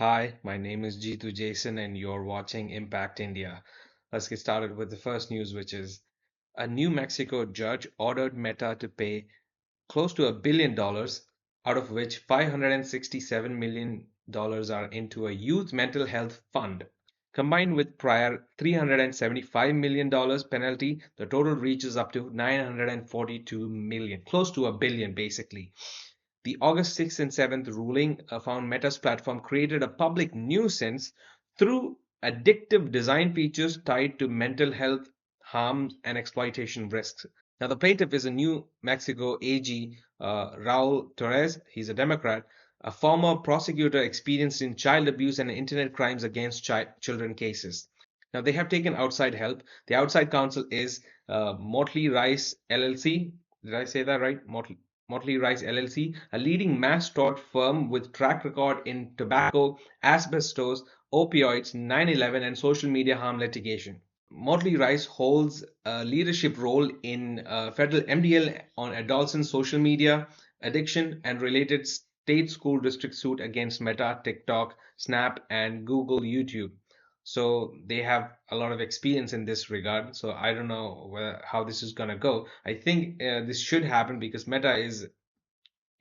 Hi, my name is Jeetu Jason, and you're watching Impact India. Let's get started with the first news, which is a New Mexico judge ordered Meta to pay close to $1 billion, out of which $567 million are into a youth mental health fund. Combined with prior $375 million penalty, the total reaches up to 942 million, close to a billion basically. The August 6th and 7th ruling found Meta's platform created a public nuisance through addictive design features tied to mental health harms and exploitation risks. Now, the plaintiff is a New Mexico AG, Raul Torres. He's a Democrat, a former prosecutor experienced in child abuse and internet crimes against children cases. Now, they have taken outside help. The outside counsel is Motley Rice LLC. Did I say that right? Motley Rice LLC, a leading mass tort firm with track record in tobacco, asbestos, opioids, 9/11, and social media harm litigation. Motley Rice holds a leadership role in federal MDL on adolescent social media addiction and related state school district suit against Meta, TikTok, Snap, and Google YouTube. So they have a lot of experience in this regard. So I don't know how this is gonna go. I think this should happen because Meta is,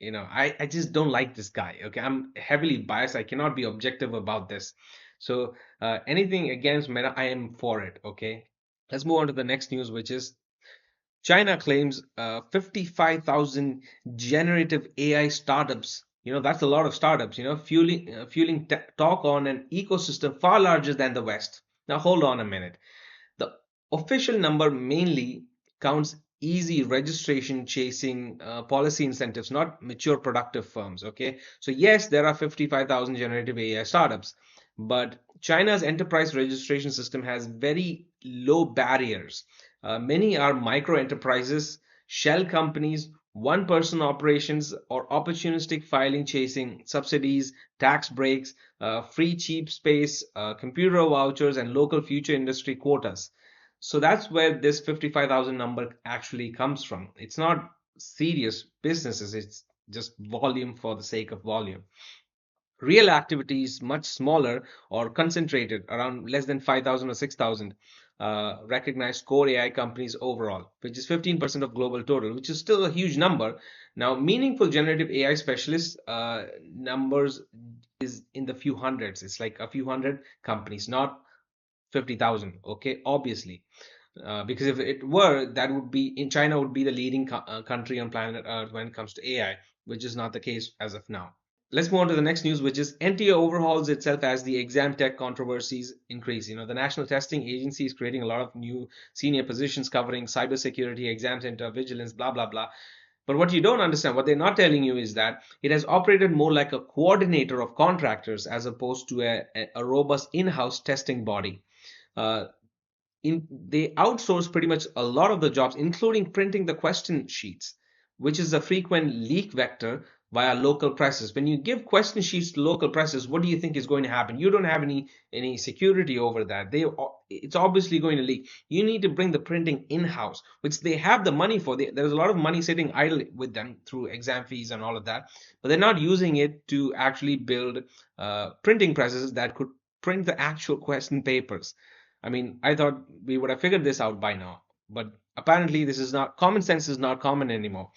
I just don't like this guy. Okay, I'm heavily biased. I cannot be objective about this. So anything against Meta, I am for it. Okay, let's move on to the next news, which is China claims 55,000 generative AI startups. That's a lot of startups, fueling talk on an ecosystem far larger than the West. Now, hold on a minute. The official number mainly counts easy registration chasing policy incentives, not mature productive firms. Okay. So, yes, there are 55,000 generative AI startups, but China's enterprise registration system has very low barriers. Many are micro enterprises, shell companies, one person operations, or opportunistic filing chasing subsidies, tax breaks, free cheap space, computer vouchers, and local future industry quotas. So that's where this 55,000 number actually comes from. It's not serious businesses, it's just volume for the sake of volume. Real activity is much smaller or concentrated around less than 5,000 or 6,000 recognized core AI companies overall, which is 15% of global total, which is still a huge number. Now, meaningful generative AI specialists numbers is in the few hundreds. It's like a few hundred companies, not 50,000. Okay, obviously. Because if it were, that would be in China would be the leading country on planet Earth when it comes to AI, which is not the case as of now. Let's move on to the next news, which is NTA overhauls itself as the exam tech controversies increase. The National Testing Agency is creating a lot of new senior positions covering cybersecurity, exam center, vigilance, blah, blah, blah. But what you don't understand, what they're not telling you is that it has operated more like a coordinator of contractors as opposed to a robust in-house testing body. Uh, they outsource pretty much a lot of the jobs, including printing the question sheets, which is a frequent leak vector via local presses. When you give question sheets to local presses, what do you think is going to happen? You don't have any security over that. It's obviously going to leak. You need to bring the printing in-house, which they have the money for. There's a lot of money sitting idle with them through exam fees and all of that, but they're not using it to actually build printing presses that could print the actual question papers. I mean, I thought we would have figured this out by now, but apparently this is not common sense is not common anymore.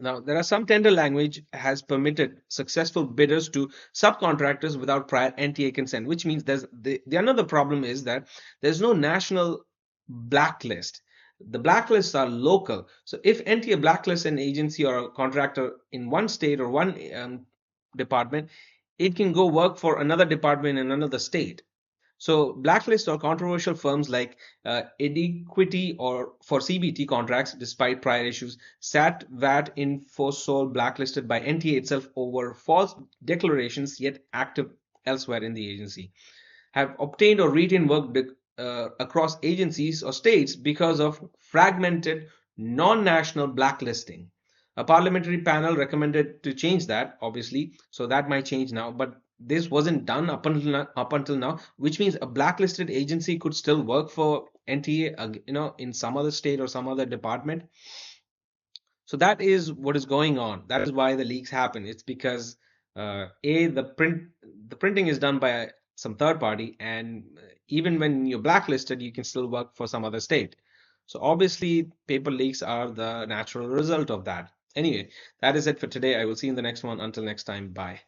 Now, there are some tender language has permitted successful bidders to subcontractors without prior NTA consent, which means the another problem is that there's no national blacklist. The blacklists are local. So if NTA blacklists an agency or a contractor in one state or one department, it can go work for another department in another state. So blacklist or controversial firms like Equity or for CBT contracts, despite prior issues, SAT, VAT, Infosol blacklisted by NTA itself over false declarations yet active elsewhere in the agency, have obtained or retained work across agencies or states because of fragmented non-national blacklisting. A parliamentary panel recommended to change that, obviously, so that might change now, but this wasn't done up until now, which means a blacklisted agency could still work for NTA, in some other state or some other department. So that is what is going on. That is why the leaks happen. It's because The printing is done by some third party, and even when you're blacklisted, you can still work for some other state. So obviously, paper leaks are the natural result of that. Anyway, that is it for today. I will see you in the next one. Until next time, bye.